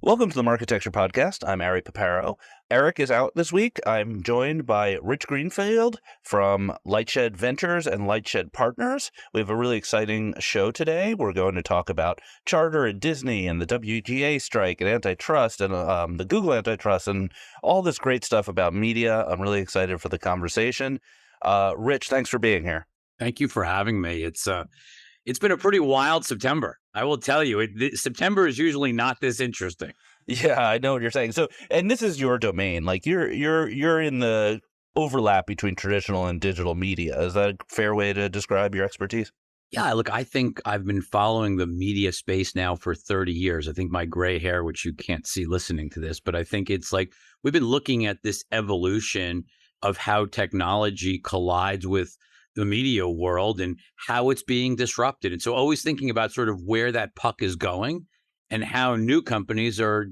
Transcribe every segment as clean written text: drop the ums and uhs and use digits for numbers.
Welcome to the Marketecture Podcast. I'm Ari Paparo. Eric is out this week. I'm joined by Rich Greenfield from LightShed Ventures and LightShed Partners. We have a really exciting show today. We're going to talk about Charter and Disney and the WGA strike and antitrust and the Google antitrust and all this great stuff about media. I'm really excited for the conversation. Rich, thanks for being here. Thank you for having me. It's been a pretty wild September. I will tell you, September is usually not this interesting. Yeah, I know what you're saying. So, and this is your domain. Like you're in the overlap between traditional and digital media. Is that a fair way to describe your expertise? Yeah, look, I think I've been following the media space now for 30 years. I think my gray hair, which you can't see listening to this, but I think it's like we've been looking at this evolution of how technology collides with the media world and how it's being disrupted. And so always thinking about sort of where that puck is going and how new companies are,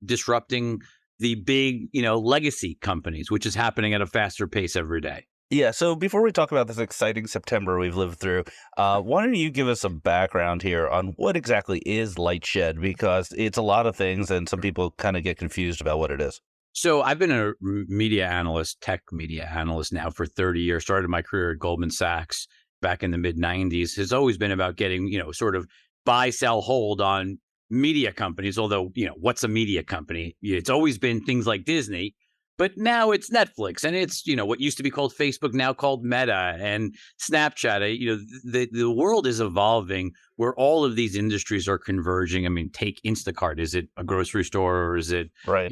disrupting the big, legacy companies, which is happening at a faster pace every day. Yeah. So before we talk about this exciting September we've lived through, why don't you give us some background here on what exactly is LightShed? Because it's a lot of things and some people kind of get confused about what it is. So I've been a tech media analyst now for 30 years, started my career at Goldman Sachs back in the mid 90s. Has always been about getting, sort of buy, sell, hold on media companies. Although, what's a media company? It's always been things like Disney, but now it's Netflix and it's, what used to be called Facebook, now called Meta and Snapchat. The world is evolving where all of these industries are converging. I mean, take Instacart. Is it a grocery store or is it, right,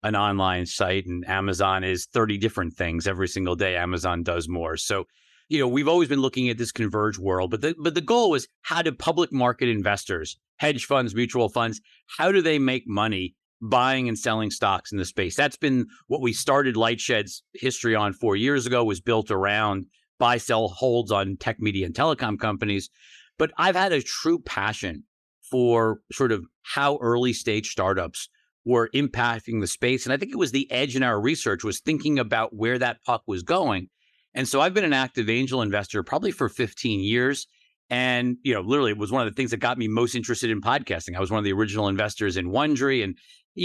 an online site? And Amazon is 30 different things every single day. Amazon does more. So, we've always been looking at this converged world, but the goal was how do public market investors, hedge funds, mutual funds, how do they make money buying and selling stocks in the space? That's been what we started LightShed's history on 4 years ago, was built around buy, sell, holds on tech, media, and telecom companies. But I've had a true passion for sort of how early stage startups were impacting the space. And I think it was the edge in our research was thinking about where that puck was going. And so I've been an active angel investor probably for 15 years. And, literally it was one of the things that got me most interested in podcasting. I was one of the original investors in Wondery. And,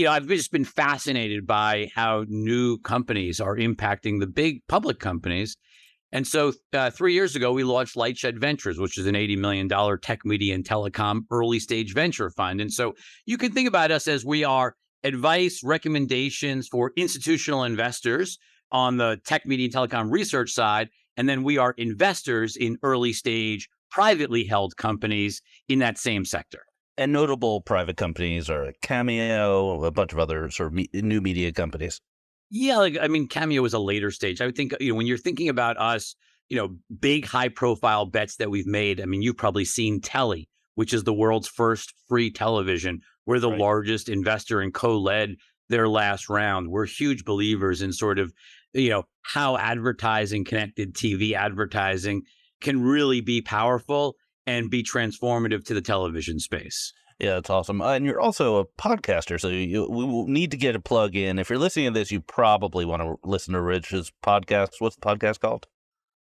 I've just been fascinated by how new companies are impacting the big public companies. And so 3 years ago, we launched LightShed Ventures, which is an $80 million tech, media, and telecom early stage venture fund. And so you can think about us as we are advice, recommendations for institutional investors on the tech, media, and telecom research side. And then we are investors in early stage, privately held companies in that same sector. And notable private companies are Cameo, a bunch of other sort of new media companies. Yeah, Cameo is a later stage. I would think, when you're thinking about us, big high profile bets that we've made. I mean, you've probably seen Telly, which is the world's first free television. We're the largest investor and co-led their last round. We're huge believers in sort of, how advertising, connected TV advertising can really be powerful and be transformative to the television space. Yeah, that's awesome. And you're also a podcaster, so we will need to get a plug in. If you're listening to this, you probably want to listen to Rich's podcast. What's the podcast called?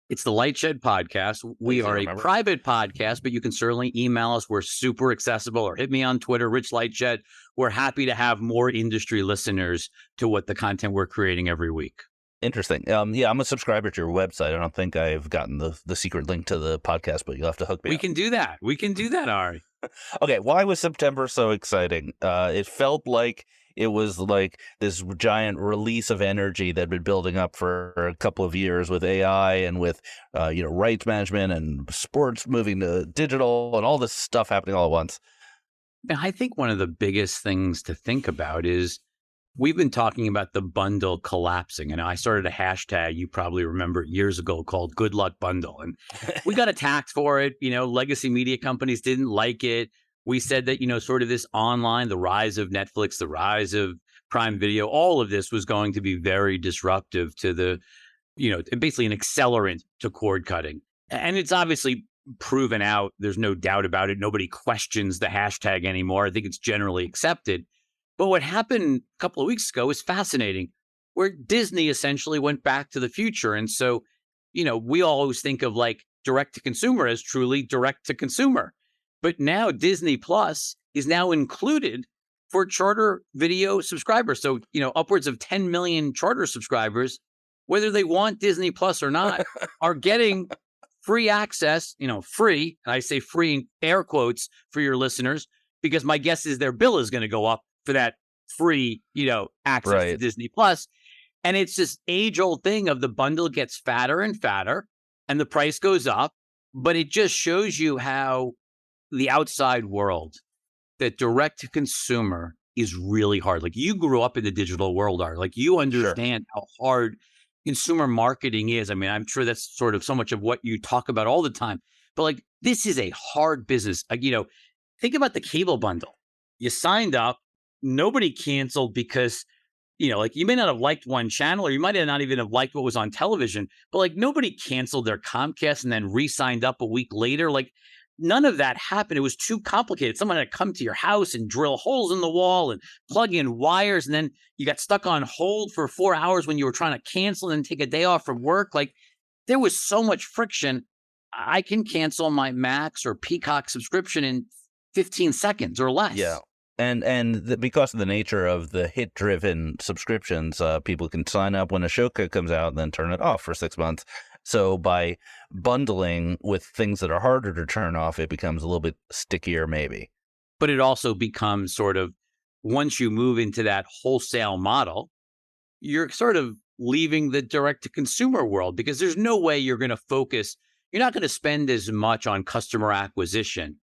It's the LightShed Podcast. We are a private podcast, but you can certainly email us. We're super accessible, or hit me on Twitter, Rich LightShed. We're happy to have more industry listeners to what the content we're creating every week. Interesting. Yeah, I'm a subscriber to your website. I don't think I've gotten the secret link to the podcast, but you'll have to hook me up. We can do that, Ari. Okay, why was September so exciting? It felt like it was like this giant release of energy that had been building up for a couple of years with AI and with rights management and sports moving to digital and all this stuff happening all at once. I think one of the biggest things to think about is we've been talking about the bundle collapsing. And I started a hashtag, you probably remember years ago, called Good Luck Bundle. And we got attacked for it. Legacy media companies didn't like it. We said that, sort of this online, the rise of Netflix, the rise of Prime Video, all of this was going to be very disruptive to the, basically an accelerant to cord cutting. And it's obviously proven out. There's no doubt about it. Nobody questions the hashtag anymore. I think it's generally accepted. But what happened a couple of weeks ago is fascinating. where Disney essentially went back to the future. And so, we always think of like direct to consumer as truly direct to consumer. But now Disney Plus is now included for Charter video subscribers. So, upwards of 10 million Charter subscribers, whether they want Disney Plus or not, are getting free access, free. And I say free in air quotes for your listeners, because my guess is their bill is going to go up for that free, access to Disney Plus. And it's this age-old thing of the bundle gets fatter and fatter and the price goes up. But it just shows you how the outside world, that direct to consumer is really hard. Like, you grew up in the digital world, Art. Like, you understand how hard consumer marketing is. I mean, I'm sure that's sort of so much of what you talk about all the time. But like, this is a hard business. Think about the cable bundle. You signed up, nobody canceled because, like, you may not have liked one channel, or you might have not even have liked what was on television, but like, nobody canceled their Comcast and then re-signed up a week later. Like, none of that happened. It was too complicated. Someone had to come to your house and drill holes in the wall and plug in wires. And then you got stuck on hold for 4 hours when you were trying to cancel and take a day off from work. Like, there was so much friction. I can cancel my Max or Peacock subscription in 15 seconds or less. Yeah. And because of the nature of the hit-driven subscriptions, people can sign up when a show comes out and then turn it off for 6 months. So by bundling with things that are harder to turn off, it becomes a little bit stickier, maybe. But it also becomes sort of, once you move into that wholesale model, you're sort of leaving the direct-to-consumer world, because there's no way you're going to focus. You're not going to spend as much on customer acquisition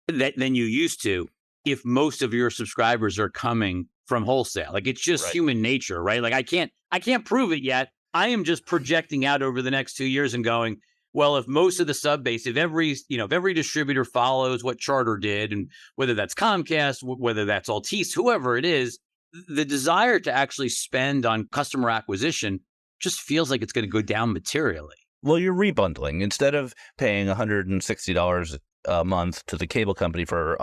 than you used to if most of your subscribers are coming from wholesale. Like, it's just human nature, right? Like, I can't prove it yet. I am just projecting out over the next 2 years and going, well, if most of the sub base, if every distributor follows what Charter did, and whether that's Comcast, whether that's Altice, whoever it is, the desire to actually spend on customer acquisition just feels like it's going to go down materially. Well, you're rebundling. Instead of paying $160 a month to the cable company for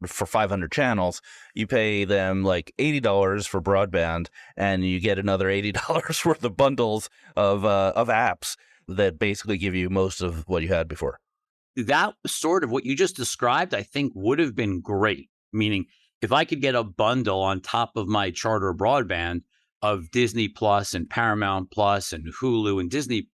500 channels, you pay them like $80 for broadband, and you get another $80 worth of bundles of apps that basically give you most of what you had before. That sort of what you just described, I think, would have been great. Meaning, if I could get a bundle on top of my Charter broadband of Disney Plus and Paramount Plus and Hulu and Disney,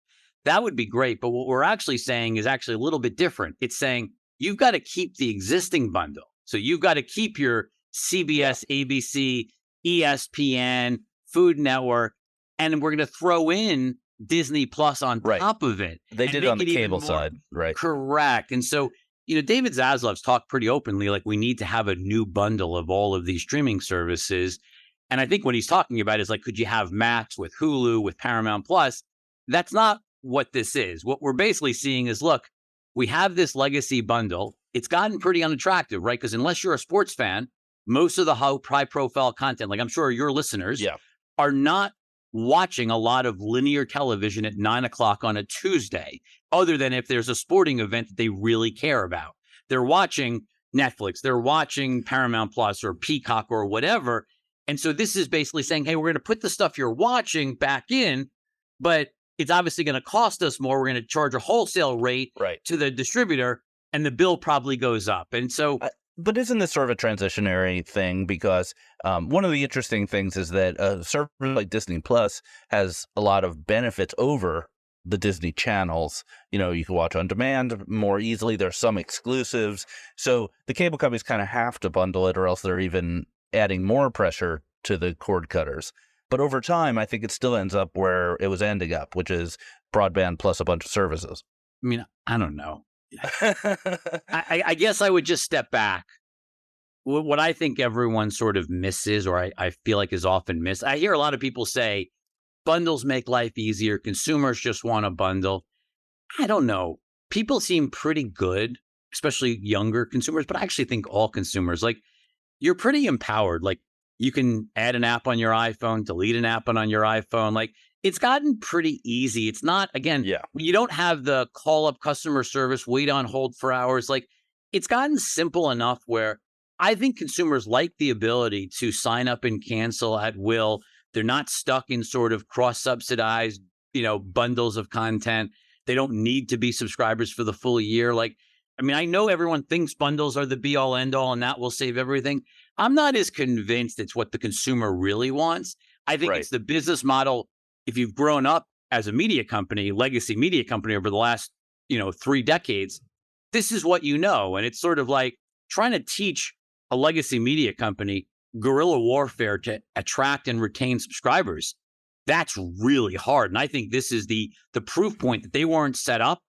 that would be great. But what we're actually saying is actually a little bit different. It's saying you've got to keep the existing bundle. So you've got to keep your CBS, ABC, ESPN, Food Network, and we're going to throw in Disney Plus on top of it. They did it on the cable side, right? Correct. And so, David Zaslav's talked pretty openly, like, we need to have a new bundle of all of these streaming services. And I think what he's talking about is like, could you have Max with Hulu, with Paramount Plus? That's not what this is. What we're basically seeing is, look, we have this legacy bundle. It's gotten pretty unattractive, right? Because unless you're a sports fan, most of the high-profile content, like I'm sure your listeners, are not watching a lot of linear television at 9 o'clock on a Tuesday, other than if there's a sporting event that they really care about. They're watching Netflix, they're watching Paramount Plus or Peacock or whatever. And so this is basically saying, hey, we're going to put the stuff you're watching back in, but it's obviously going to cost us more. We're going to charge a wholesale rate to the distributor, and the bill probably goes up. And so, but isn't this sort of a transitionary thing? Because one of the interesting things is that a service like Disney Plus has a lot of benefits over the Disney channels. You can watch on demand more easily. There's some exclusives. So the cable companies kind of have to bundle it, or else they're even adding more pressure to the cord cutters. But over time, I think it still ends up where it was ending up, which is broadband plus a bunch of services. I mean, I don't know. I guess I would just step back. What I think everyone sort of misses, or I feel like is often missed, I hear a lot of people say, bundles make life easier. Consumers just want a bundle. I don't know. People seem pretty good, especially younger consumers, but I actually think all consumers, like, you're pretty empowered. Like, you can add an app on your iPhone, delete an app on your iPhone. Like, it's gotten pretty easy. It's not, again, you don't have the call up customer service, wait on hold for hours. Like, it's gotten simple enough where I think consumers like the ability to sign up and cancel at will, They're not stuck in sort of cross-subsidized, bundles of content. They don't need to be subscribers for the full year. I know everyone thinks bundles are the be-all, end-all, and that will save everything. I'm not as convinced it's what the consumer really wants. I think it's the business model. If you've grown up as a media company, legacy media company over the last, 3 decades, this is what you know. And it's sort of like trying to teach a legacy media company guerrilla warfare to attract and retain subscribers. That's really hard. And I think this is the proof point that they weren't set up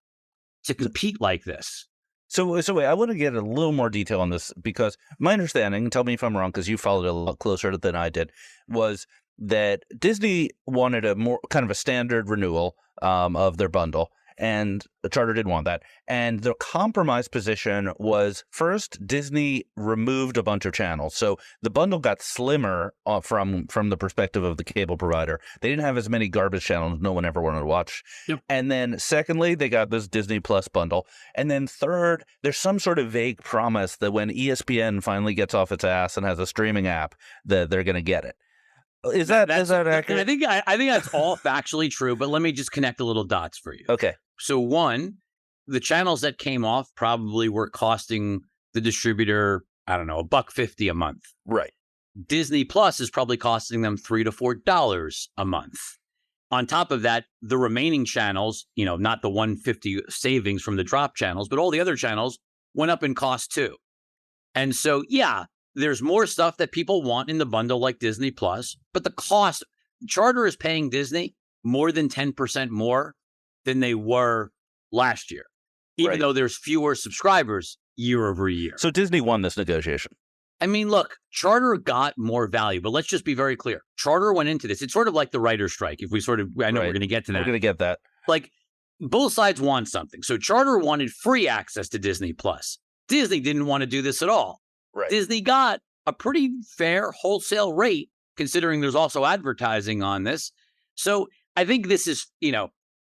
to compete like this. So wait, I want to get a little more detail on this, because my understanding, tell me if I'm wrong, because you followed it a lot closer than I did, was that Disney wanted a more kind of a standard renewal of their bundle, and Charter didn't want that. And the compromise position was, first, Disney removed a bunch of channels. So the bundle got slimmer from the perspective of the cable provider. They didn't have as many garbage channels no one ever wanted to watch. Yep. And then secondly, they got this Disney Plus bundle. And then third, there's some sort of vague promise that when ESPN finally gets off its ass and has a streaming app, that they're going to get it. Is that accurate? I think that's all factually true, but let me just connect a little dots for you. Okay. So one, the channels that came off probably were costing the distributor, I don't know, $1.50 a month. Right. Disney Plus is probably costing them $3 to $4 a month. On top of that, the remaining channels, not the $1.50 savings from the drop channels, but all the other channels went up in cost too. And so, yeah, there's more stuff that people want in the bundle like Disney Plus, but the cost, Charter is paying Disney more than 10% more than they were last year, even though there's fewer subscribers year over year. So Disney won this negotiation. I mean, look, Charter got more value, but let's just be very clear. Charter went into this. It's sort of like the writer's strike. If we I know we're going to get to that. We're going to get that. Like, both sides want something. So Charter wanted free access to Disney Plus. Disney didn't want to do this at all. Right. Disney got a pretty fair wholesale rate, considering there's also advertising on this. So I think this is,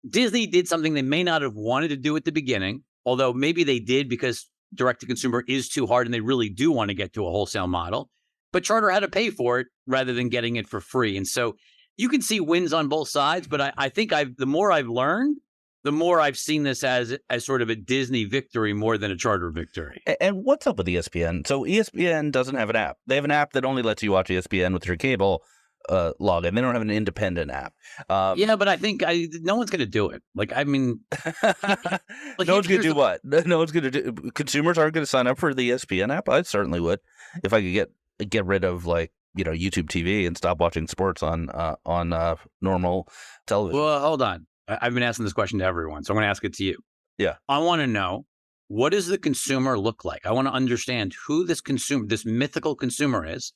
Disney did something they may not have wanted to do at the beginning, although maybe they did because direct-to-consumer is too hard and they really do want to get to a wholesale model. But Charter had to pay for it rather than getting it for free. And so you can see wins on both sides, but I think the more I've learned, the more I've seen this as sort of a Disney victory more than a Charter victory. And what's up with ESPN? So ESPN doesn't have an app. They have an app that only lets you watch ESPN with your cable login. They don't have an independent app. Yeah, but I think no one's going to do it. No one's going to do what? No one's going to do. Consumers aren't going to sign up for the ESPN app. I certainly would, if I could get rid of YouTube TV and stop watching sports on normal television. Well, hold on. I've been asking this question to everyone, so I'm going to ask it to you. Yeah, I want to know, what does the consumer look like? I want to understand who this mythical consumer is,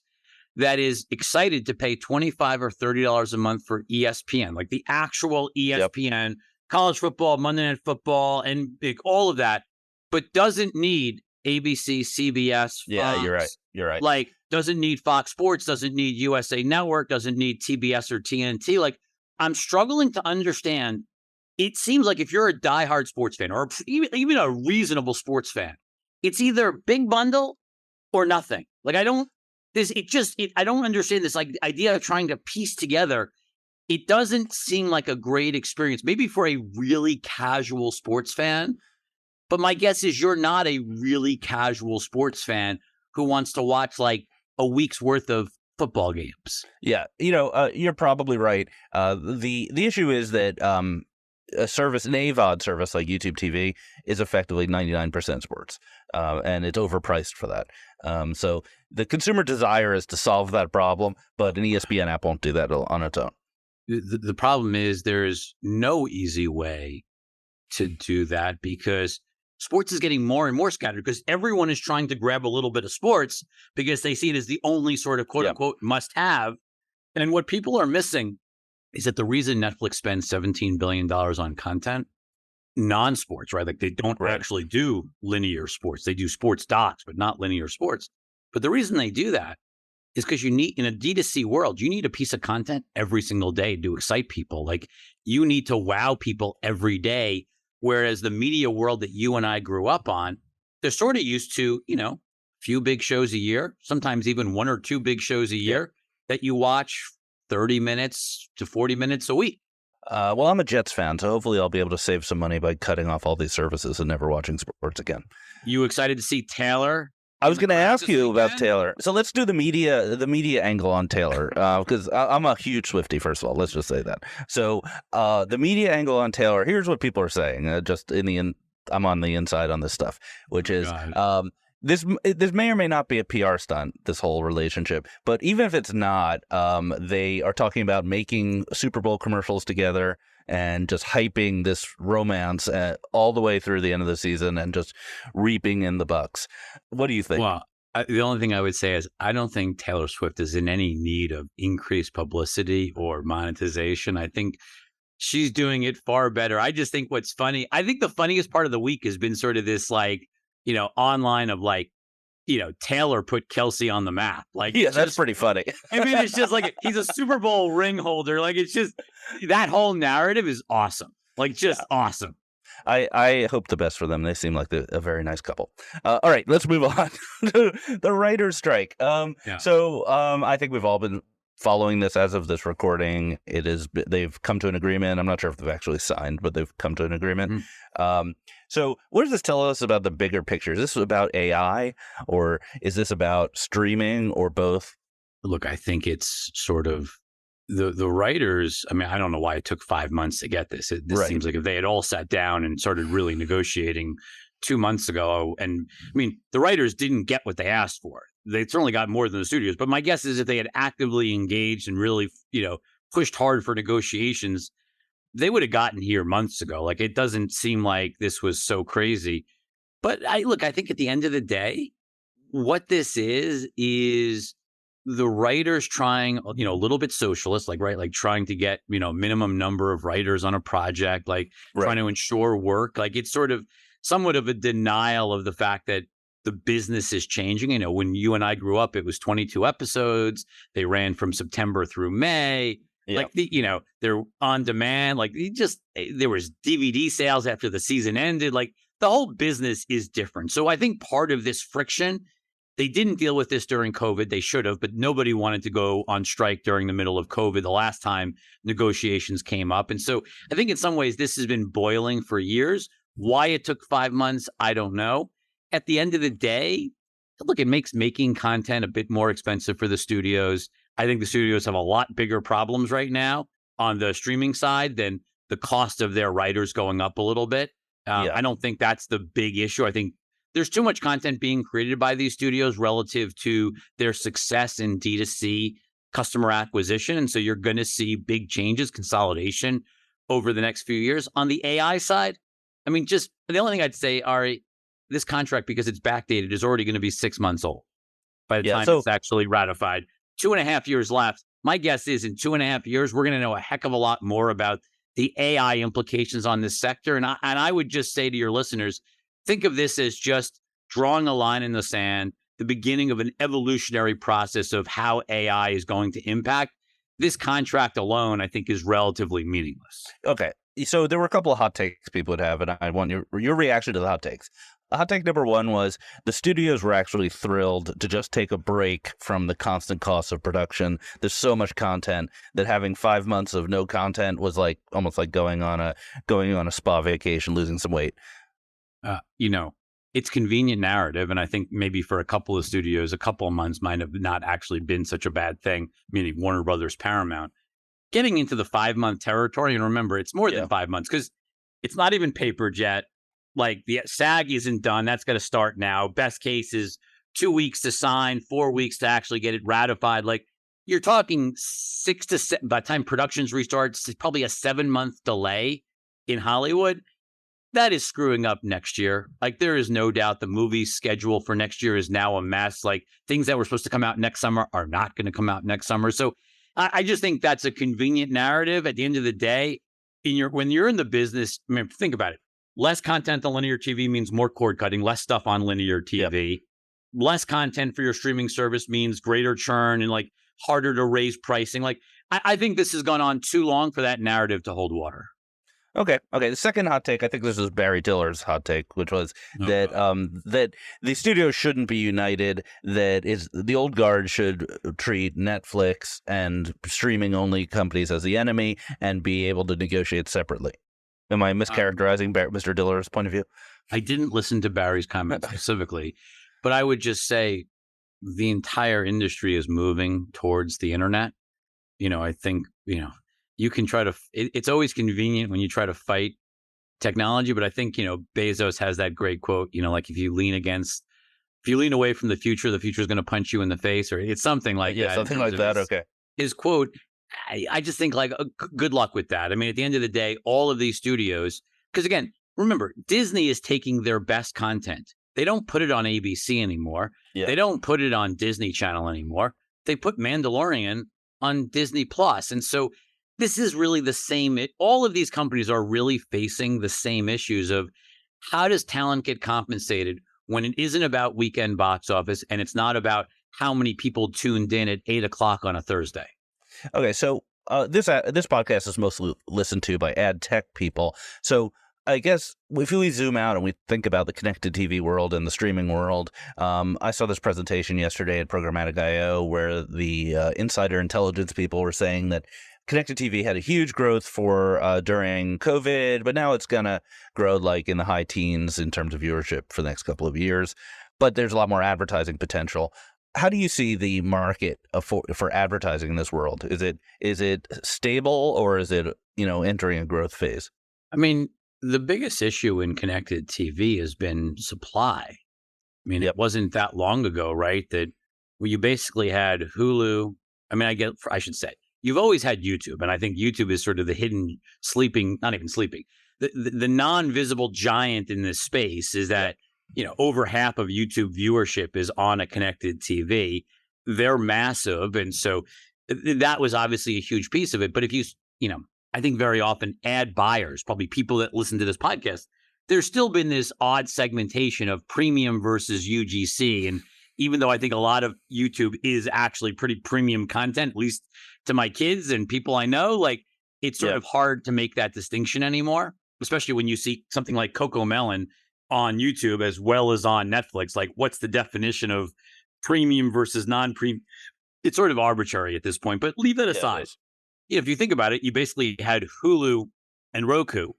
that is excited to pay $25 or $30 a month for ESPN, like the actual ESPN, college football, Monday Night Football, and all of that, but doesn't need ABC, CBS, Fox. Yeah, you're right. Like, doesn't need Fox Sports, doesn't need USA Network, doesn't need TBS or TNT. Like, I'm struggling to understand. It seems like if you're a diehard sports fan or even a reasonable sports fan, it's either big bundle or nothing. Like, I don't understand this idea of trying to piece together. It doesn't seem like a great experience, maybe for a really casual sports fan. But my guess is you're not a really casual sports fan who wants to watch like a week's worth of football games. Yeah, you're probably right. The issue is that an AVOD service like YouTube TV is effectively 99% sports, and it's overpriced for that. So the consumer desire is to solve that problem, but an ESPN app won't do that on its own. The problem is there's no easy way to do that, because sports is getting more and more scattered, because everyone is trying to grab a little bit of sports because they see it as the only sort of quote unquote must have. And what people are missing is that the reason Netflix spends $17 billion on content, non-sports, right? Like, they don't actually do linear sports. They do sports docs, but not linear sports. But the reason they do that is because you need, in a D2C world, you need a piece of content every single day to excite people. Like, you need to wow people every day. Whereas the media world that you and I grew up on, they're sort of used to, a few big shows a year, sometimes even one or two big shows a year that you watch 30 minutes to 40 minutes a week. Well, I'm a Jets fan, so hopefully I'll be able to save some money by cutting off all these services and never watching sports again. You excited to see Taylor? I was going to ask you about Taylor. So let's do the media angle on Taylor, because I'm a huge Swiftie, first of all. Let's just say that. So the media angle on Taylor, here's what people are saying. I'm on the inside on this stuff, which is this may or may not be a PR stunt, this whole relationship. But even if it's not, they are talking about making Super Bowl commercials together and just hyping this romance all the way through the end of the season and just reaping in the bucks. What do you think? Well, the only thing I would say is I don't think Taylor Swift is in any need of increased publicity or monetization. I think she's doing it far better. I just think what's funny, I think the funniest part of the week has been sort of this online of Taylor put Kelsey on the map. That's pretty funny. I mean, it's just like he's a Super Bowl ring holder. It's just that whole narrative is awesome. Awesome. I hope the best for them. They seem like a very nice couple. All right, let's move on to the writer's strike. So I think we've all been following this as of this recording. They've come to an agreement. I'm not sure if they've actually signed, but they've come to an agreement. Mm-hmm. So what does this tell us about the bigger picture? Is this about AI, or is this about streaming, or both? Look, I think it's sort of the writers. I mean, I don't know why it took 5 months to get this. This seems like if they had all sat down and started really negotiating 2 months ago, and I mean, the writers didn't get what they asked for. They certainly got more than the studios. But my guess is if they had actively engaged and really, pushed hard for negotiations, they would have gotten here months ago. It doesn't seem like this was so crazy. But I think at the end of the day, what this is the writers trying, a little bit socialist, trying to get, minimum number of writers on a project, trying to ensure work. It's sort of somewhat of a denial of the fact that the business is changing. When you and I grew up, it was 22 episodes. They ran from September through May. Yep. They're on demand. There was DVD sales after the season ended. The whole business is different. So I think part of this friction, they didn't deal with this during COVID. They should have, but nobody wanted to go on strike during the middle of COVID the last time negotiations came up. And so I think in some ways this has been boiling for years. Why it took 5 months, I don't know. At the end of the day, look, it makes making content a bit more expensive for the studios. I think the studios have a lot bigger problems right now on the streaming side than the cost of their writers going up a little bit. I don't think that's the big issue. I think there's too much content being created by these studios relative to their success in D2C customer acquisition. And so you're going to see big changes, consolidation over the next few years. On the AI side, I mean, just the only thing I'd say, Ari, this contract, because it's backdated, is already going to be 6 months old by the time it's actually ratified. 2.5 years left. My guess is in 2.5 years, we're going to know a heck of a lot more about the AI implications on this sector. And I would just say to your listeners, think of this as just drawing a line in the sand, the beginning of an evolutionary process of how AI is going to impact. This contract alone, I think, is relatively meaningless. Okay. So there were a couple of hot takes people would have, and I want your reaction to the hot takes. Hot take number one was the studios were actually thrilled to just take a break from the constant cost of production. There's so much content that having 5 months of no content was almost like going on a spa vacation, losing some weight. It's convenient narrative, and I think maybe for a couple of studios, a couple of months might have not actually been such a bad thing. Meaning Warner Brothers, Paramount, getting into the 5-month territory, and remember, it's more than 5 months because it's not even papered yet. The SAG isn't done. That's got to start now. Best case is 2 weeks to sign, 4 weeks to actually get it ratified. You're talking 6 to 7, by the time productions restart, it's probably a 7-month delay in Hollywood. That is screwing up next year. There is no doubt the movie schedule for next year is now a mess. Things that were supposed to come out next summer are not going to come out next summer. So I just think that's a convenient narrative. At the end of the day, when you're in the business, I mean, think about it. Less content on linear TV means more cord cutting, less stuff on linear TV. Yep. Less content for your streaming service means greater churn and harder to raise pricing. I think this has gone on too long for that narrative to hold water. Okay. The second hot take, I think this was Barry Diller's hot take, which was that that the studios shouldn't be united. That is the old guard should treat Netflix and streaming only companies as the enemy and be able to negotiate separately. Am I mischaracterizing Mr. Diller's point of view? I didn't listen to Barry's comment specifically, but I would just say the entire industry is moving towards the internet. I think, you can try to, it's always convenient when you try to fight technology, but I think, Bezos has that great quote, like if you lean away from the future is going to punch you in the face, or it's something like that. Something like that. Okay. His quote, I just think good luck with that. I mean, at the end of the day, all of these studios, because again, remember, Disney is taking their best content. They don't put it on ABC anymore. Yeah. They don't put it on Disney Channel anymore. They put Mandalorian on Disney Plus. And so this is really the same. All of these companies are really facing the same issues of how does talent get compensated when it isn't about weekend box office and it's not about how many people tuned in at 8:00 on a Thursday. Okay, so this podcast is mostly listened to by ad tech people. So I guess if we zoom out and we think about the connected TV world and the streaming world, I saw this presentation yesterday at Programmatic I/O where the insider intelligence people were saying that connected TV had a huge growth for during COVID, but now it's going to grow like in the high teens in terms of viewership for the next couple of years. But there's a lot more advertising potential. How do you see the market for advertising in this world? Is it stable or is it entering a growth phase? I mean, the biggest issue in connected TV has been supply. I mean, It wasn't that long ago, right, that you basically had Hulu. I mean, I should say, you've always had YouTube, and I think YouTube is sort of the hidden not even sleeping. The non-visible giant in this space is that, over half of YouTube viewership is on a connected TV. They're massive, and so that was obviously a huge piece of it. But if I think very often ad buyers, probably people that listen to this podcast, there's still been this odd segmentation of premium versus UGC. And even though I think a lot of YouTube is actually pretty premium content, at least to my kids and people I know, it's sort of hard to make that distinction anymore, especially when you see something like Coco Melon on YouTube as well as on Netflix. Like, what's the definition of premium versus non-premium? It's sort of arbitrary at this point, but leave that aside. If you think about it, you basically had Hulu and Roku,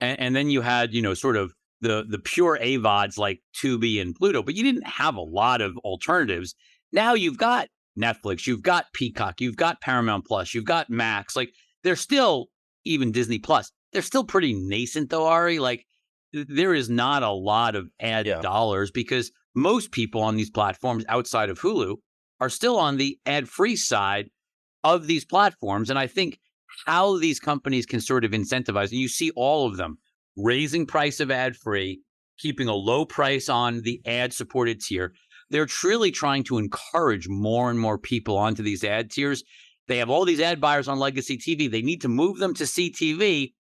and then you had, sort of the pure AVODs like Tubi and Pluto, but you didn't have a lot of alternatives. Now you've got Netflix, you've got Peacock, you've got Paramount Plus, you've got Max. They're still, even Disney Plus, they're still pretty nascent though, Ari. There is not a lot of ad dollars because most people on these platforms outside of Hulu are still on the ad-free side of these platforms. And I think how these companies can sort of incentivize, and you see all of them raising price of ad-free, keeping a low price on the ad-supported tier. They're truly trying to encourage more and more people onto these ad tiers. They have all these ad buyers on legacy TV. They need to move them to CTV,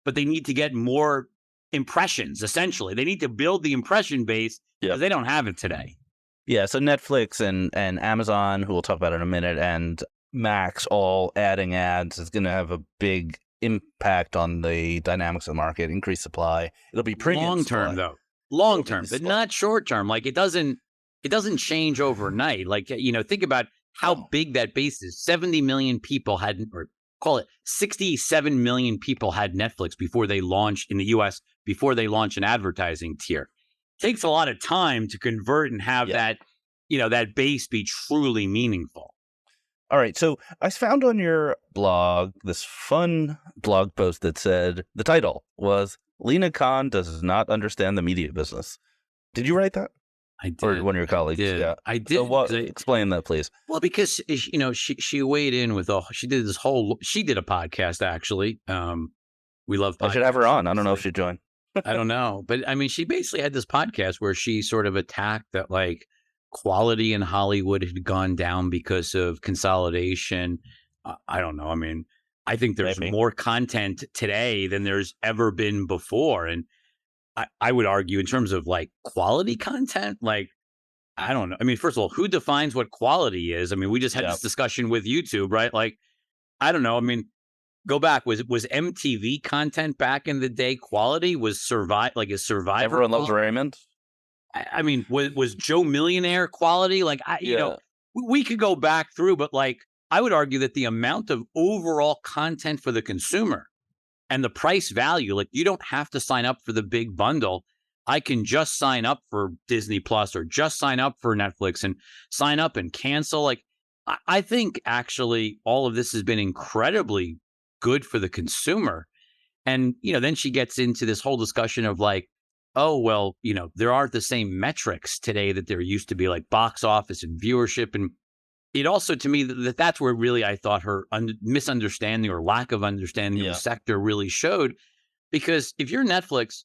but they need to get more impressions, essentially. They need to build the impression base because they don't have it today. Yeah, so Netflix and Amazon, who we'll talk about in a minute, and Max all adding ads is going to have a big impact on the dynamics of the market, increased supply. It'll be premium long-term, though. Long-term, but not short-term. It doesn't change overnight. Think about how big that base is. 70 million people had, or call it 67 million people had Netflix before they launched in the US, before they launched an advertising tier. It takes a lot of time to convert and have that base be truly meaningful. All right. So I found on your blog this fun blog post that said the title was Lena Khan Does Not Understand the Media Business. Did you write that? I did. Or one of your colleagues? I did. So explain that, please. Well, because, she weighed in with she did a podcast, actually. We love podcasts. I should have her on. I don't know if she'd join. I don't know. But I mean, she basically had this podcast where she sort of attacked that quality in Hollywood had gone down because of consolidation. I don't know. I mean, I think there's more content today than there's ever been before. And I would argue in terms of quality content, I don't know. I mean, first of all, who defines what quality is? I mean, we just had this discussion with YouTube, right? I don't know. I mean, go back. Was MTV content back in the day quality? Was Survivor Everyone loves quality? Raymond. I mean, was Joe Millionaire quality? Like, Yeah. we could go back through, but like, I would argue that the amount of overall content for the consumer and the price value, like, you don't have to sign up for the big bundle. I can just sign up for Disney Plus or just sign up for Netflix and sign up and cancel. Like, I think actually all of this has been incredibly good for the consumer. And, then she gets into this whole discussion of like, oh, well, there aren't the same metrics today that there used to be, like box office and viewership. And it also, to me, that's where really I thought her misunderstanding or lack of understanding of the sector really showed. Because if you're Netflix,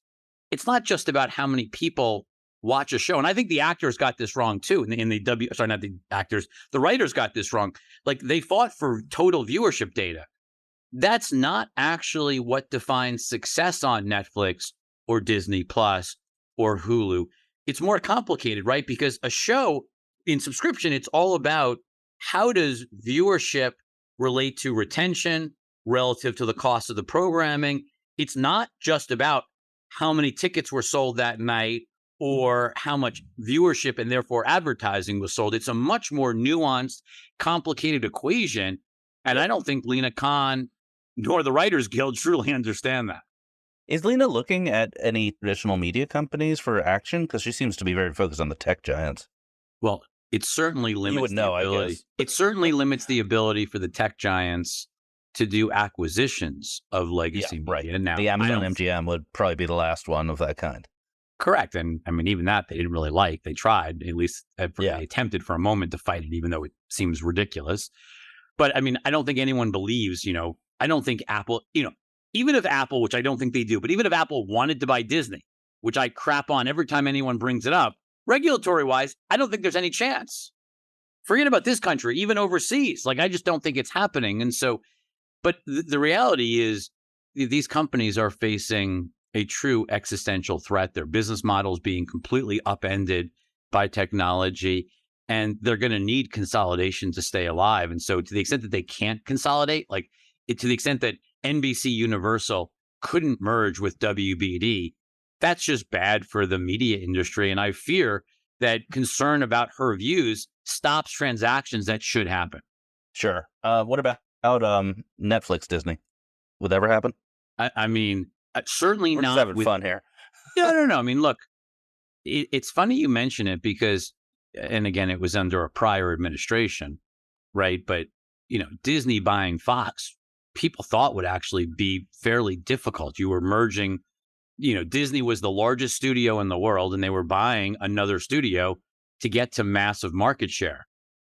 it's not just about how many people watch a show. And I think the actors got this wrong too. Not the actors, the writers got this wrong. Like, they fought for total viewership data. That's not actually what defines success on Netflix or Disney Plus or Hulu. It's more complicated, right? Because a show in subscription, it's all about how does viewership relate to retention relative to the cost of the programming. It's not just about how many tickets were sold that night or how much viewership and therefore advertising was sold. It's a much more nuanced, complicated equation. And I don't think Lena Khan nor the Writers Guild truly understand that. Is Lena looking at any traditional media companies for action? Because she seems to be very focused on the tech giants. Well, it certainly limits you would know, the ability. I guess. It certainly limits the ability for the tech giants to do acquisitions of legacy media. Right. Now, the Amazon MGM would probably be the last one of that kind. Correct. And I mean, even that they didn't really like. They tried, at least they attempted for a moment to fight it, even though it seems ridiculous. But I mean, I don't think anyone believes, I don't think Apple, even if Apple, which I don't think they do, but even if Apple wanted to buy Disney, which I crap on every time anyone brings it up, regulatory wise, I don't think there's any chance. Forget about this country, even overseas. Like, I just don't think it's happening. And so, but the reality is these companies are facing a true existential threat. Their business models being completely upended by technology, and they're going to need consolidation to stay alive. And so to the extent that they can't consolidate, to the extent that NBC Universal couldn't merge with WBD, that's just bad for the media industry. And I fear that concern about her views stops transactions that should happen. Sure. What about Netflix Disney? Would that ever happen? I mean, certainly We're not. Just having fun here. No. I mean, look, it's funny you mention it because, and again, it was under a prior administration, right? But, Disney buying Fox, people thought would actually be fairly difficult. You were merging, Disney was the largest studio in the world, and they were buying another studio to get to massive market share.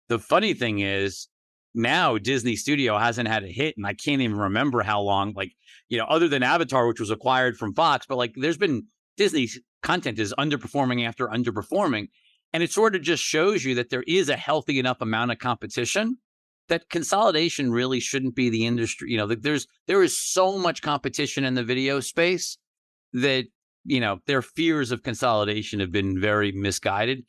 The funny thing is, now Disney Studio hasn't had a hit, and I can't even remember how long, other than Avatar, which was acquired from Fox, but there's been Disney's content is underperforming after underperforming. And it sort of just shows you that there is a healthy enough amount of competition that consolidation really shouldn't be the industry. There is so much competition in the video space that, their fears of consolidation have been very misguided.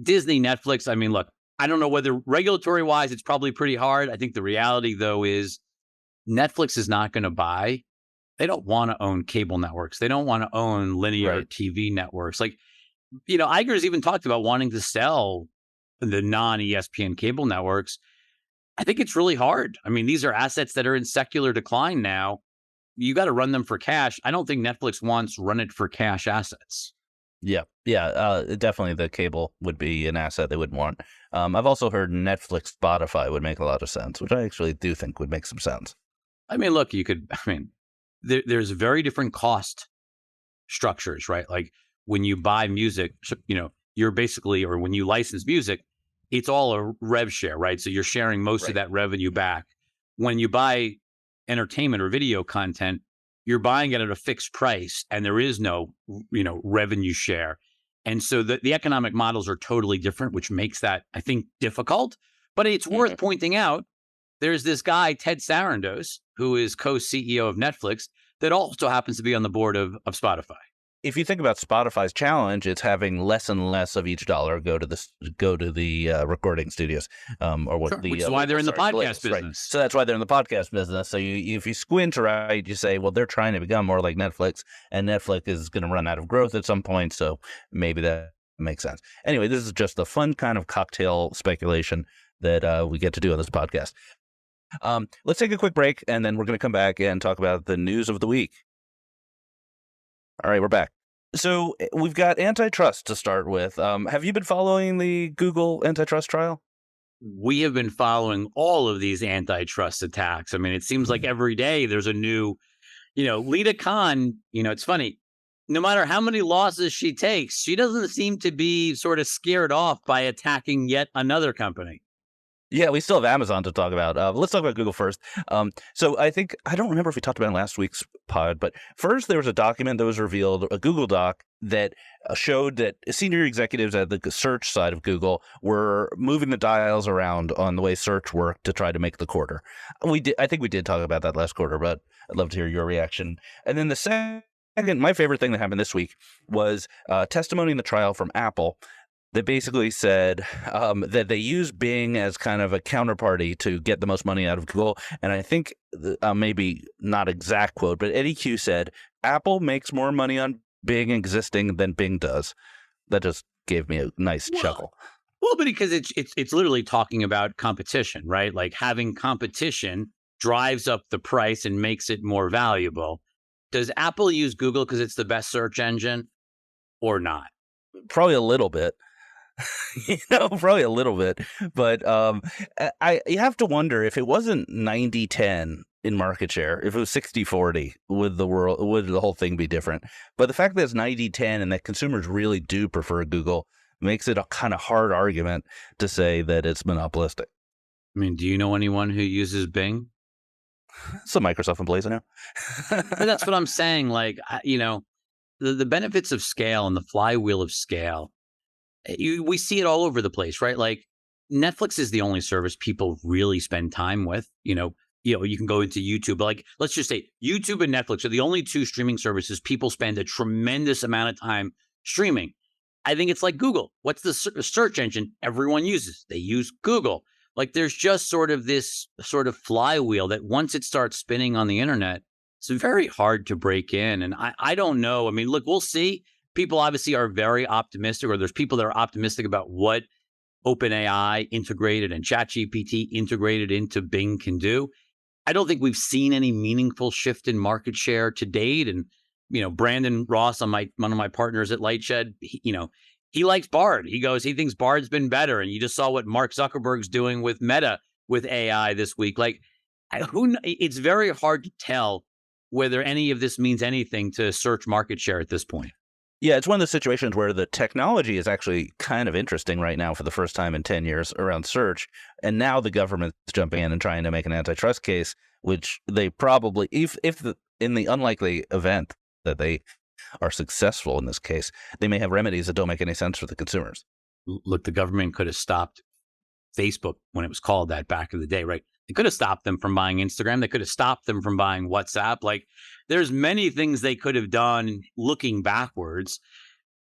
Disney, Netflix, I mean, look, I don't know whether regulatory wise, it's probably pretty hard. I think the reality, though, is Netflix is not going to buy. They don't want to own cable networks. They don't want to own linear TV networks. Iger's even talked about wanting to sell the non-ESPN cable networks. I think it's really hard. I mean, these are assets that are in secular decline now. You got to run them for cash. I don't think Netflix wants run it for cash assets. Yeah. Definitely the cable would be an asset they wouldn't want. I've also heard Netflix Spotify would make a lot of sense, which I actually do think would make some sense. I mean, look, there's very different cost structures, right? Like when you buy music, you're basically, or when you license music, it's all a rev share, right? So you're sharing most of that revenue back. When you buy entertainment or video content, you're buying it at a fixed price and there is no, revenue share. And so the economic models are totally different, which makes that, I think, difficult. But it's worth pointing out, there's this guy, Ted Sarandos, who is co-CEO of Netflix, that also happens to be on the board of Spotify. if you think about Spotify's challenge, it's having less and less of each dollar go to the recording studios, or what Sure. Which the is why they're in the the podcast labels, right? business. So that's why they're in the podcast business. So if you squint right, you say, well, they're trying to become more like Netflix, and Netflix is going to run out of growth at some point. So maybe that makes sense. Anyway, this is just a fun kind of cocktail speculation that we get to do on this podcast. Let's take a quick break, and then we're going to come back and talk about the news of the week. All right, we're back. So we've got antitrust to start with. Have you been following the Google antitrust trial? We have been following all of these antitrust attacks. I mean, it seems like every day there's a new, Lita Khan, it's funny. No matter how many losses she takes, she doesn't seem to be sort of scared off by attacking yet another company. Yeah, we still have Amazon to talk about. Let's talk about Google first. So I don't remember if we talked about it in last week's pod, but first there was a document that was revealed, a Google Doc that showed that senior executives at the search side of Google were moving the dials around on the way search worked to try to make the quarter. I think we did talk about that last quarter, but I'd love to hear your reaction. And then the second, my favorite thing that happened this week was testimony in the trial from Apple that basically said that they use Bing as kind of a counterparty to get the most money out of Google. And I think maybe not exact quote, but Eddie Q said, Apple makes more money on Bing existing than Bing does. That just gave me a nice chuckle. Well, but because it's literally talking about competition, right? Like having competition drives up the price and makes it more valuable. Does Apple use Google because it's the best search engine or not? Probably a little bit. Probably a little bit, but you have to wonder if it wasn't 90-10 in market share, if it was 60-40, would the whole thing be different? But the fact that it's 90-10 and that consumers really do prefer Google makes it a kind of hard argument to say that it's monopolistic. I mean, do you know anyone who uses Bing? So Microsoft employees now. But that's what I'm saying. Like, the benefits of scale and the flywheel of scale. We see it all over the place, right? Like Netflix is the only service people really spend time with. You can go into YouTube, but like, let's just say YouTube and Netflix are the only two streaming services people spend a tremendous amount of time streaming. I think it's like Google. What's the search engine everyone uses? They use Google. Like there's just sort of this sort of flywheel that once it starts spinning on the internet, it's very hard to break in. And I don't know. I mean, look, we'll see. People obviously are very optimistic, or there's people that are optimistic about what OpenAI integrated and ChatGPT integrated into Bing can do. I don't think we've seen any meaningful shift in market share to date. And, Brandon Ross, one of my partners at LightShed, he likes Bard. He thinks Bard's been better. And you just saw what Mark Zuckerberg's doing with Meta with AI this week. Like, it's very hard to tell whether any of this means anything to search market share at this point. Yeah, it's one of those situations where the technology is actually kind of interesting right now for the first time in 10 years around search. And now the government's jumping in and trying to make an antitrust case, which they probably, in the unlikely event that they are successful in this case, they may have remedies that don't make any sense for the consumers. Look, the government could have stopped Facebook when it was called that back in the day, right? They could have stopped them from buying Instagram. They could have stopped them from buying WhatsApp. Like there's many things they could have done looking backwards,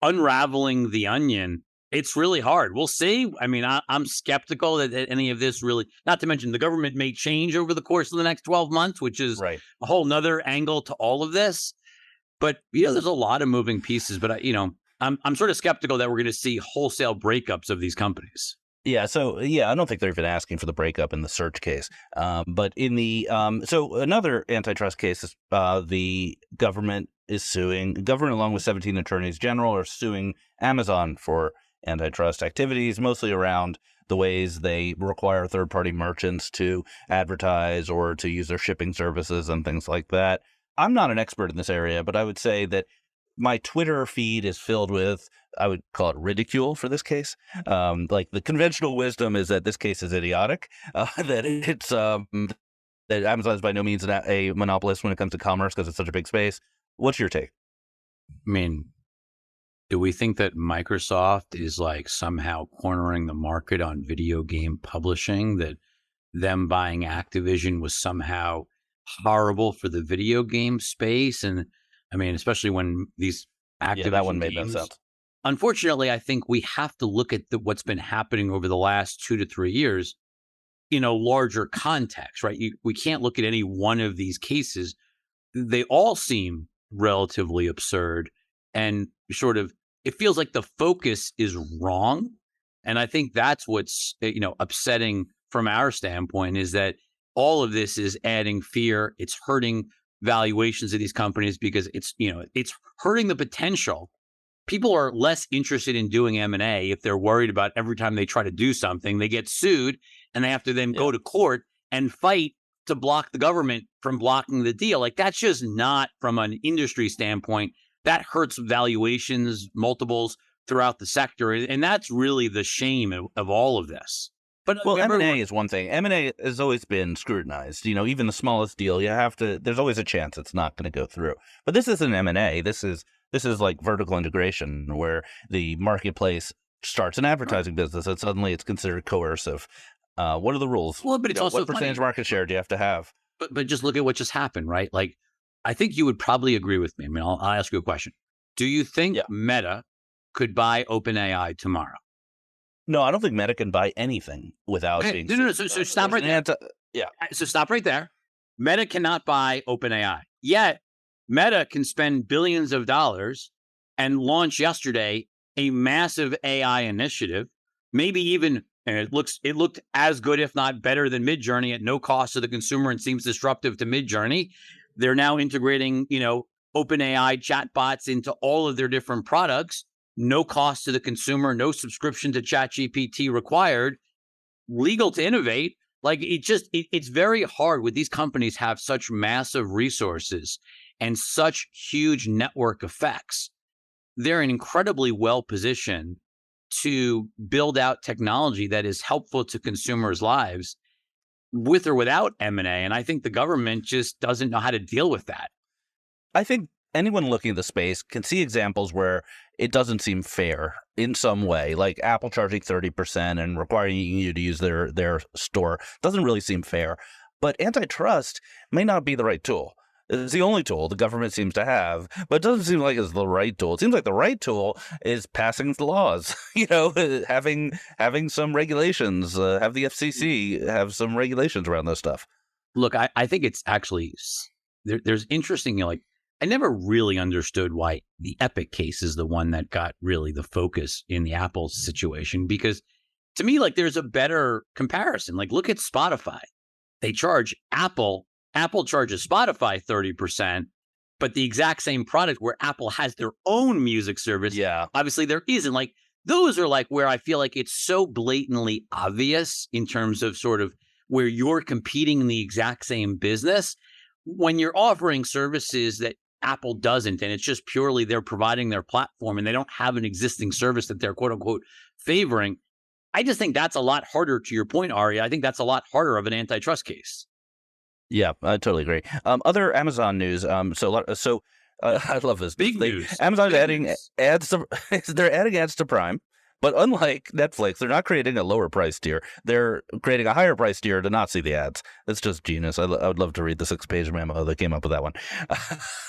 unraveling the onion. It's really hard. We'll see. I mean, I'm skeptical that any of this really, not to mention the government may change over the course of the next 12 months, which is right. A whole nother angle to all of this. But, there's a lot of moving pieces, but I'm sort of skeptical that we're going to see wholesale breakups of these companies. Yeah. So, I don't think they're even asking for the breakup in the search case. But in the so another antitrust case, the government along with 17 attorneys general are suing Amazon for antitrust activities, mostly around the ways they require third-party merchants to advertise or to use their shipping services and things like that. I'm not an expert in this area, but I would say that my Twitter feed is filled with, I would call it ridicule for this case. Like the conventional wisdom is that this case is idiotic, that it's that Amazon is by no means a monopolist when it comes to commerce because it's such a big space. What's your take? I mean, do we think that Microsoft is like somehow cornering the market on video game publishing, that them buying Activision was somehow horrible for the video game space? And I mean, especially when these Yeah, that one Activision made no games. sense. Unfortunately, I think we have to look at what's been happening over the last 2 to 3 years in a larger context, right? We can't look at any one of these cases. They all seem relatively absurd and sort of, it feels like the focus is wrong. And I think that's what's, upsetting from our standpoint, is that all of this is adding fear. It's hurting valuations of these companies because it's hurting the potential. People are less interested in doing M&A if they're worried about every time they try to do something, they get sued and they have to then Yeah. go to court and fight to block the government from blocking the deal. Like, that's just not, from an industry standpoint, that hurts valuations, multiples throughout the sector. And that's really the shame of all of this. But Well, remember, M&A is one thing. M&A has always been scrutinized. Even the smallest deal, there's always a chance it's not going to go through. But this isn't M&A. This is like vertical integration, where the marketplace starts an advertising business and suddenly it's considered coercive. What are the rules? well, but it's also what percentage funny. market share do you have to have? But just look at what just happened, right? Like, I think you would probably agree with me. I mean, I'll ask you a question. Do you think Yeah. Meta could buy OpenAI tomorrow? No, I don't think Meta can buy anything without being No. sued. So stop right There's there. an yeah. So stop right there. Meta cannot buy OpenAI. Yet Meta can spend billions of dollars and launch yesterday a massive AI initiative, maybe even, and it looked as good, if not better, than Midjourney at no cost to the consumer, and seems disruptive to Midjourney. They're now integrating, OpenAI chatbots into all of their different products. No cost to the consumer, no subscription to ChatGPT required, legal to innovate. Like, it's very hard with these companies have such massive resources and such huge network effects. They're incredibly well positioned to build out technology that is helpful to consumers' lives, with or without M&A. And I think the government just doesn't know how to deal with that. I think anyone looking at the space can see examples where it doesn't seem fair in some way, like Apple charging 30% and requiring you to use their store. Doesn't really seem fair. But antitrust may not be the right tool. It's the only tool the government seems to have, but it doesn't seem like it's the right tool. It seems like the right tool is passing the laws, having some regulations, have the FCC have some regulations around this stuff. Look, I think it's actually, there's interesting, I never really understood why the Epic case is the one that got really the focus in the Apple situation, because to me, like, there's a better comparison. Like, look at Spotify. They charge Apple charges Spotify 30%, but the exact same product where Apple has their own music service. Yeah. Obviously there isn't. Like, those are like where I feel like it's so blatantly obvious in terms of sort of where you're competing in the exact same business when you're offering services that Apple doesn't, and it's just purely they're providing their platform and they don't have an existing service that they're quote unquote favoring. I just think that's a lot harder, to your point, Ari. I think that's a lot harder of an antitrust case. Yeah, I totally agree. Other Amazon news. I love this. Big news. Amazon's Big adding news. ads to they're adding ads to Prime, but unlike Netflix, they're not creating a lower price tier. They're creating a higher price tier to not see the ads. That's just genius. I would love to read the 6-page memo that came up with that one.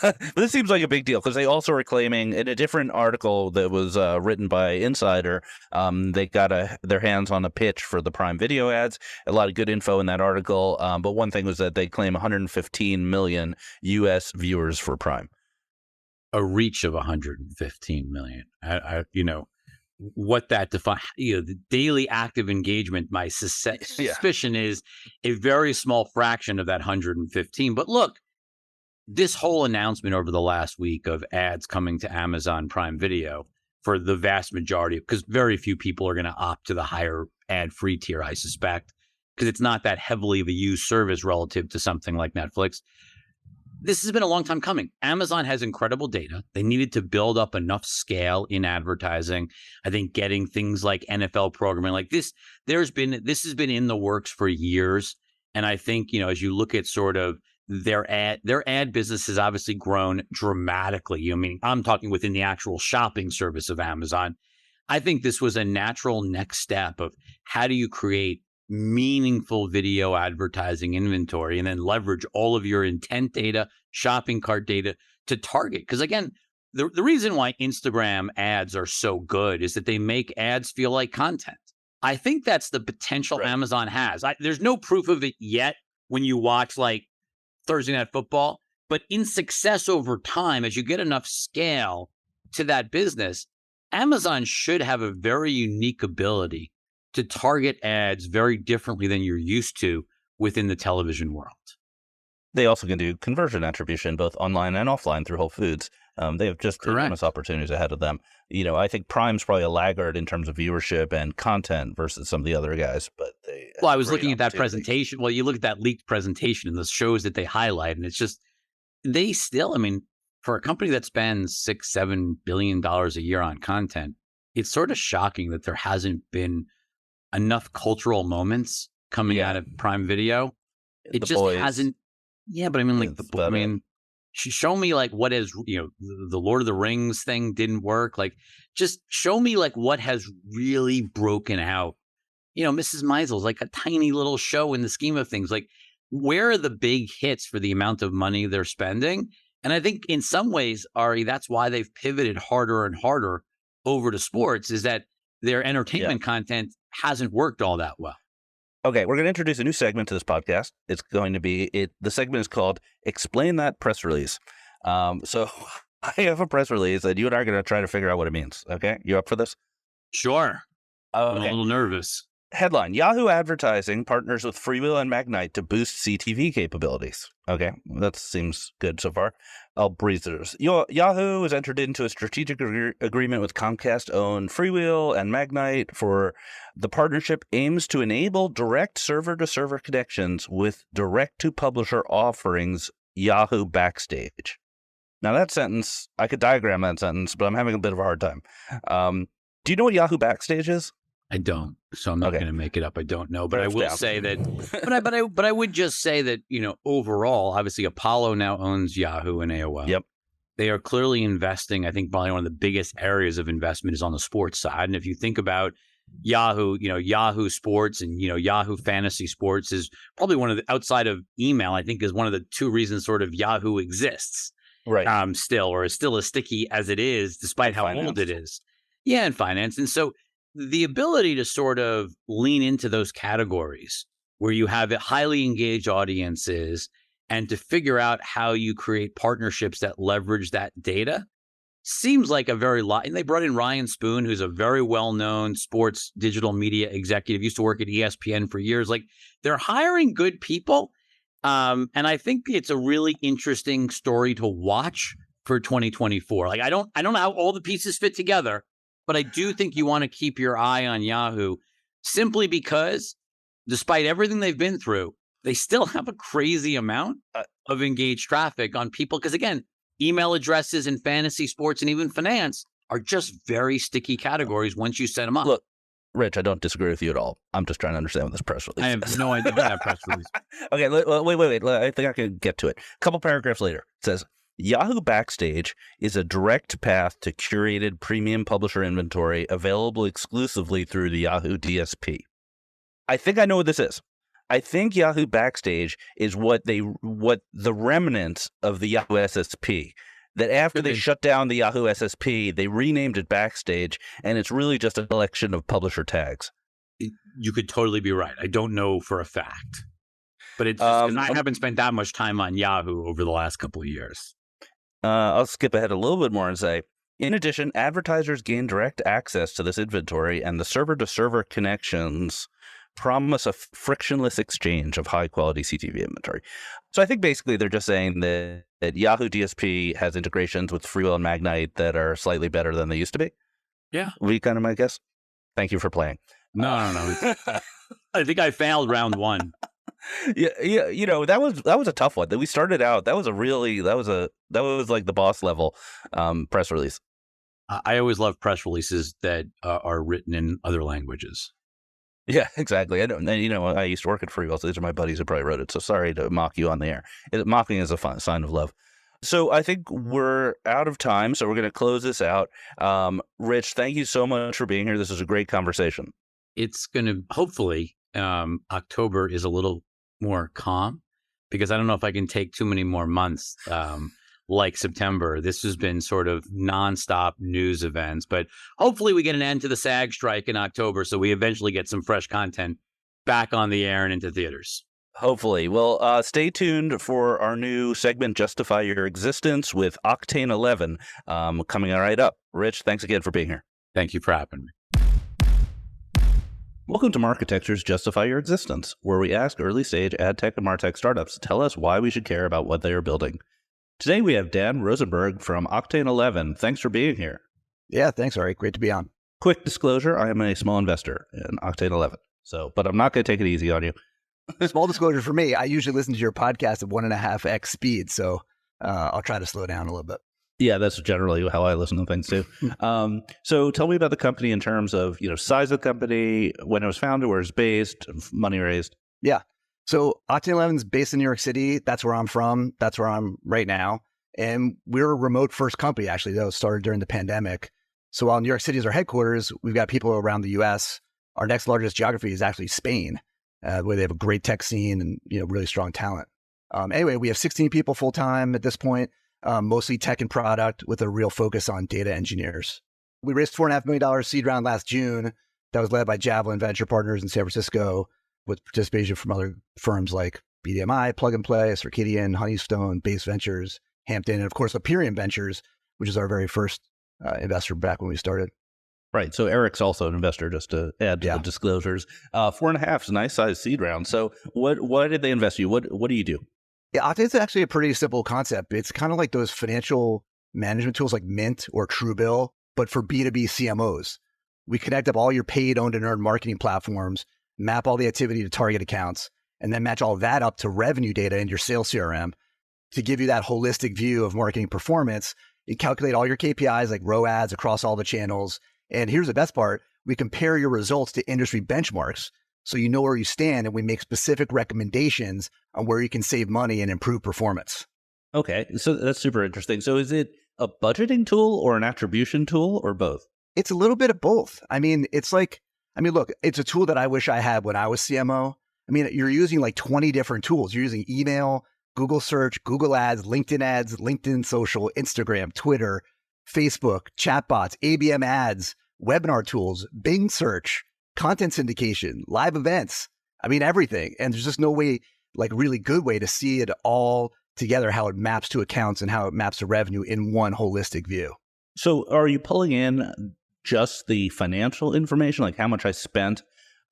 But this seems like a big deal because they also are claiming in a different article that was written by Insider, they got their hands on a pitch for the Prime Video ads. A lot of good info in that article. But one thing was that they claim 115 million U.S. viewers for Prime. A reach of 115 million. What that defines, the daily active engagement, my suspicion is a very small fraction of that 115. But look, this whole announcement over the last week of ads coming to Amazon Prime Video for the vast majority, because very few people are going to opt to the higher ad-free tier, I suspect, because it's not that heavily of a used service relative to something like Netflix. This has been a long time coming. Amazon has incredible data. They needed to build up enough scale in advertising. I think getting things like NFL programming like this, this has been in the works for years. And I think, as you look at sort of their ad business has obviously grown dramatically. I mean, I'm talking within the actual shopping service of Amazon. I think this was a natural next step of how do you create meaningful video advertising inventory and then leverage all of your intent data, shopping cart data to target. Because again, the reason why Instagram ads are so good is that they make ads feel like content. I think that's the potential Right. Amazon has. There's no proof of it yet when you watch like Thursday Night Football, but in success over time, as you get enough scale to that business, Amazon should have a very unique ability to target ads very differently than you're used to within the television world. They also can do conversion attribution, both online and offline through Whole Foods. They have just enormous opportunities ahead of them. I think Prime's probably a laggard in terms of viewership and content versus some of the other guys, but they. Well, I was looking at that presentation. Well, you look at that leaked presentation and the shows that they highlight, and it's just, they still, I mean, for a company that spends $6-7 billion a year on content, it's sort of shocking that there hasn't been enough cultural moments coming out of Prime Video. It The just Boys. hasn't. Yeah, but I mean, like, show me like what is, the Lord of the Rings thing didn't work. Like, just show me like what has really broken out. Mrs. Maisel's like a tiny little show in the scheme of things. Like, where are the big hits for the amount of money they're spending? And I think in some ways, Ari, that's why they've pivoted harder and harder over to sports, is that their entertainment content hasn't worked all that well. Okay, we're going to introduce a new segment to this podcast. It's going to be, the segment is called Explain That Press Release. So I have a press release and you and I are going to try to figure out what it means. Okay, you up for this? Sure. Okay. I'm a little nervous. Headline: Yahoo Advertising partners with Freewheel and Magnite to boost CTV capabilities. Okay, that seems good so far. I'll breeze through this. Yahoo has entered into a strategic agreement with Comcast-owned Freewheel and Magnite for the partnership aims to enable direct server-to-server connections with direct-to-publisher offerings Yahoo Backstage. Now that sentence, I could diagram that sentence, but I'm having a bit of a hard time. Do you know what Yahoo Backstage is? I don't, so I'm not going to make it up. I don't know, but I will say that. But I would just say that overall, obviously, Apollo now owns Yahoo and AOL. Yep, they are clearly investing. I think probably one of the biggest areas of investment is on the sports side. And if you think about Yahoo, Yahoo Sports and Yahoo Fantasy Sports is probably one of the, outside of email, I think, is one of the two reasons sort of Yahoo exists. Right. Still, or is still as sticky as it is, despite how old it is. Yeah, in finance, and so. The ability to sort of lean into those categories where you have highly engaged audiences and to figure out how you create partnerships that leverage that data seems like a very lot. And they brought in Ryan Spoon, who's a very well-known sports digital media executive, used to work at ESPN for years. Like, they're hiring good people. And I think it's a really interesting story to watch for 2024. Like, I don't know how all the pieces fit together. But I do think you want to keep your eye on Yahoo simply because despite everything they've been through, they still have a crazy amount of engaged traffic on people. Because again, email addresses and fantasy sports and even finance are just very sticky categories once you set them up. Look, Rich, I don't disagree with you at all. I'm just trying to understand what this press release is. I have no idea about that press release. Okay, wait. I think I can get to it. A couple paragraphs later, it says, Yahoo Backstage is a direct path to curated premium publisher inventory available exclusively through the Yahoo DSP. I think I know what this is. I think Yahoo Backstage is what the remnants of the Yahoo SSP. That after they shut down the Yahoo SSP, they renamed it Backstage, and it's really just a collection of publisher tags. You could totally be right. I don't know for a fact. But it's because I haven't spent that much time on Yahoo over the last couple of years. I'll skip ahead a little bit more and say, in addition, advertisers gain direct access to this inventory, and the server-to-server connections promise a frictionless exchange of high-quality CTV inventory. So I think basically they're just saying that Yahoo DSP has integrations with Freewheel and Magnite that are slightly better than they used to be. Yeah. We kind of might guess. Thank you for playing. No. I think I failed round one. Yeah, that was a tough one. That we started out. That was like the boss level press release. I always love press releases that are written in other languages. Yeah, exactly. I used to work at Freewheel, so these are my buddies who probably wrote it. So sorry to mock you on the air. Mocking is a fun sign of love. So I think we're out of time, so we're going to close this out. Rich, thank you so much for being here. This is a great conversation. It's going to hopefully October is a little more calm because I don't know if I can take too many more months like September. This has been sort of nonstop news events, but hopefully we get an end to the SAG strike in October so we eventually get some fresh content back on the air and into theaters. Hopefully. Well, stay tuned for our new segment, Justify Your Existence, with Octane 11 coming right up. Rich, thanks again for being here. Thank you for having me. Welcome to Marketecture's Justify Your Existence, where we ask early-stage ad tech and martech startups to tell us why we should care about what they are building. Today we have Dan Rosenberg from Octane 11. Thanks for being here. Yeah, thanks, Ari. Great to be on. Quick disclosure, I am a small investor in Octane 11, but I'm not going to take it easy on you. Small disclosure for me, I usually listen to your podcast at 1.5x speed, so I'll try to slow down a little bit. Yeah, that's generally how I listen to things too. So tell me about the company in terms of, size of the company, when it was founded, where it's based, money raised. Yeah. So Octane 11 is based in New York City. That's where I'm from. That's where I'm right now. And we're a remote first company, actually, that was started during the pandemic. So while New York City is our headquarters, we've got people around the US. Our next largest geography is actually Spain, where they have a great tech scene and, really strong talent. Anyway, we have 16 people full time at this point. Mostly tech and product with a real focus on data engineers. We raised $4.5 million seed round last June. That was led by Javelin Venture Partners in San Francisco with participation from other firms like BDMI, Plug and Play, Circadian, Honeystone, Base Ventures, Hampton, and of course, Aperion Ventures, which is our very first investor back when we started. Right. So Eric's also an investor, just to add to the disclosures. 4.5 is a nice size seed round. So why did they invest in you? What do you do? Yeah, Octane's actually a pretty simple concept. It's kind of like those financial management tools like Mint or Truebill, but for B2B CMOs. We connect up all your paid, owned, and earned marketing platforms, map all the activity to target accounts, and then match all that up to revenue data in your sales CRM to give you that holistic view of marketing performance. You calculate all your KPIs like ROAS across all the channels. And here's the best part. We compare your results to industry benchmarks, so you know where you stand, and we make specific recommendations on where you can save money and improve performance. Okay, so that's super interesting. So is it a budgeting tool or an attribution tool or both? It's a little bit of both. Look, it's a tool that I wish I had when I was CMO. You're using like 20 different tools. You're using email, Google search, Google ads, LinkedIn social, Instagram, Twitter, Facebook, chatbots, ABM ads, webinar tools, Bing search, content syndication, live events. Everything. And there's just no way, really good way to see it all together, how it maps to accounts and how it maps to revenue in one holistic view. So are you pulling in just the financial information, like how much I spent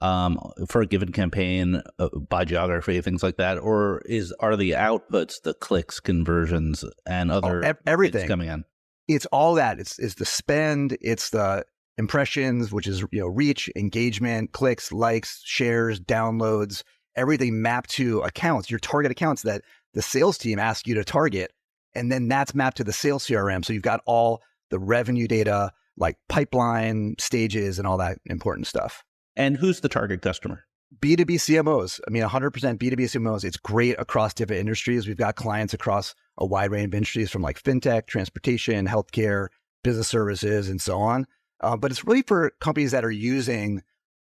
for a given campaign by geography, things like that? Or are the outputs, the clicks, conversions, and other everything coming in? It's all that. It's the spend. It's the impressions, which is reach, engagement, clicks, likes, shares, downloads, everything mapped to accounts, your target accounts that the sales team asks you to target. And then that's mapped to the sales CRM. So you've got all the revenue data, like pipeline stages and all that important stuff. And who's the target customer? B2B CMOs. 100% B2B CMOs. It's great across different industries. We've got clients across a wide range of industries from like fintech, transportation, healthcare, business services, and so on. But it's really for companies that are using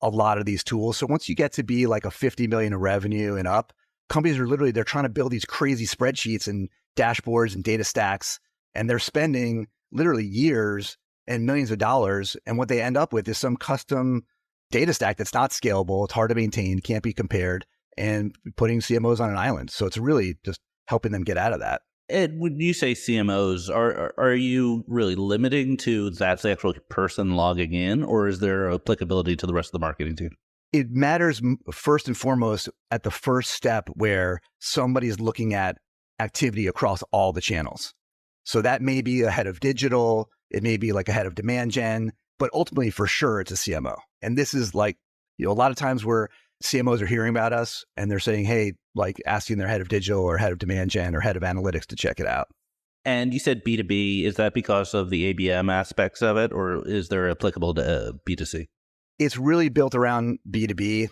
a lot of these tools. So once you get to be like a 50 million in revenue and up, companies are they're trying to build these crazy spreadsheets and dashboards and data stacks, and they're spending literally years and millions of dollars. And what they end up with is some custom data stack that's not scalable. It's hard to maintain, can't be compared, and putting CMOs on an island. So it's really just helping them get out of that. And when you say CMOs, are you really limiting to that's the actual person logging in, or is there applicability to the rest of the marketing team? It matters first and foremost at the first step where somebody's looking at activity across all the channels. So that may be a head of digital, it may be like a head of demand gen, but ultimately for sure it's a CMO. And this is like, a lot of times where CMOs are hearing about us and they're saying, hey, like asking their head of digital or head of demand gen or head of analytics to check it out. And you said B2B, is that because of the ABM aspects of it, or is there applicable to B2C? It's really built around B2B.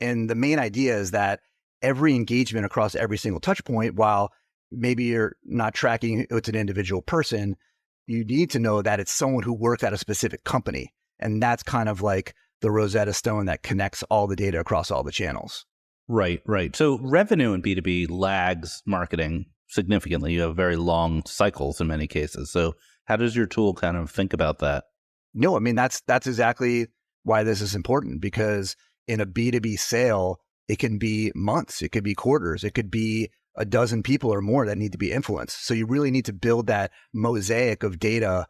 And the main idea is that every engagement across every single touch point, while maybe you're not tracking it's an individual person, you need to know that it's someone who works at a specific company. And that's kind of like the Rosetta Stone that connects all the data across all the channels. Right. So revenue in B2B lags marketing significantly. You have very long cycles in many cases. So how does your tool kind of think about that? No, I mean, that's exactly why this is important, because in a B2B sale, it can be months, it could be quarters, it could be a dozen people or more that need to be influenced. So you really need to build that mosaic of data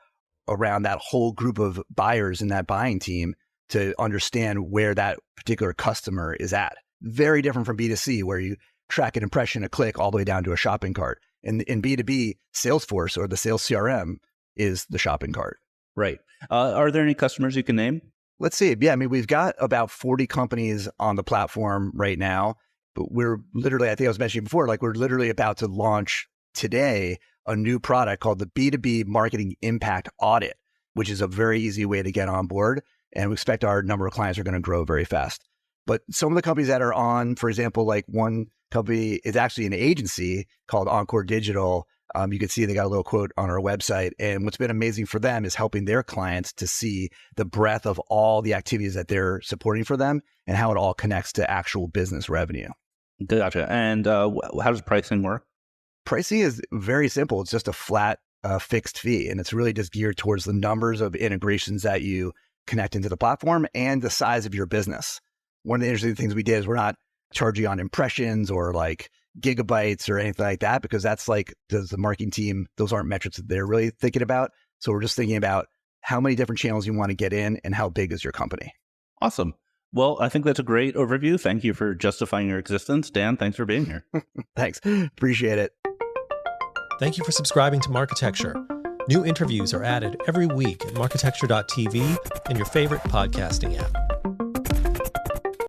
around that whole group of buyers in that buying team to understand where that particular customer is at. Very different from B2C, where you track an impression, a click, all the way down to a shopping cart. In B2B, Salesforce or the sales CRM is the shopping cart. Right. Are there any customers you can name? Let's see. Yeah, I mean, we've got about 40 companies on the platform right now, but we're literally, I think I was mentioning before, like we're literally about to launch today a new product called the B2B Marketing Impact Audit, which is a very easy way to get on board. And we expect our number of clients are going to grow very fast. But some of the companies that are on, for example, like one company is actually an agency called Encore Digital. You can see they got a little quote on our website. And what's been amazing for them is helping their clients to see the breadth of all the activities that they're supporting for them and how it all connects to actual business revenue. Gotcha. And how does pricing work? Pricing is very simple. It's just a flat fixed fee. And it's really just geared towards the numbers of integrations that you connect into the platform and the size of your business. One of the interesting things we did is we're not charging on impressions or like gigabytes or anything like that, because that's like, does the marketing team, those aren't metrics that they're really thinking about. So we're just thinking about how many different channels you want to get in and how big is your company. Awesome. Well, I think that's a great overview. Thank you for justifying your existence. Dan, thanks for being here. Thanks. Appreciate it. Thank you for subscribing to Marketecture. New interviews are added every week at marketecture.tv and your favorite podcasting app.